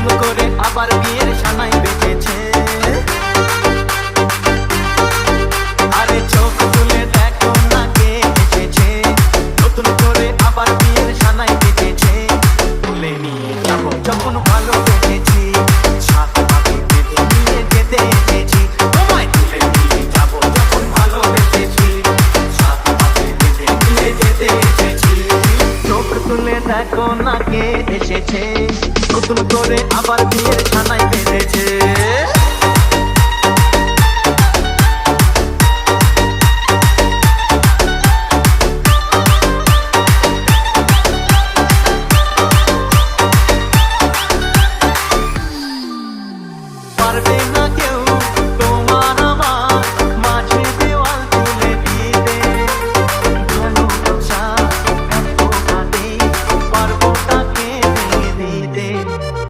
নতুন করে আবার বিয়ের সানাই বেঁধেছে। আরে চোখ তুলে দেখো না কে এসেছে, নতুন করে আবার বিয়ের সানাই বেঁধেছে। তুলে নিয়ে যাবো যখন ভালোবেসেছি, সাত পাকে বেঁধে নিয়ে যেতে এসেছি। তোমায় তুলে নিয়ে যাবো যখন ভালোবেসেছি, সাত পাকে বেঁধে নিয়ে যেতে এসেছি। চোখ তুলে দেখো না কে এসেছে, নতুন করে আবার বিয়ের সানাই বেঁধেছে।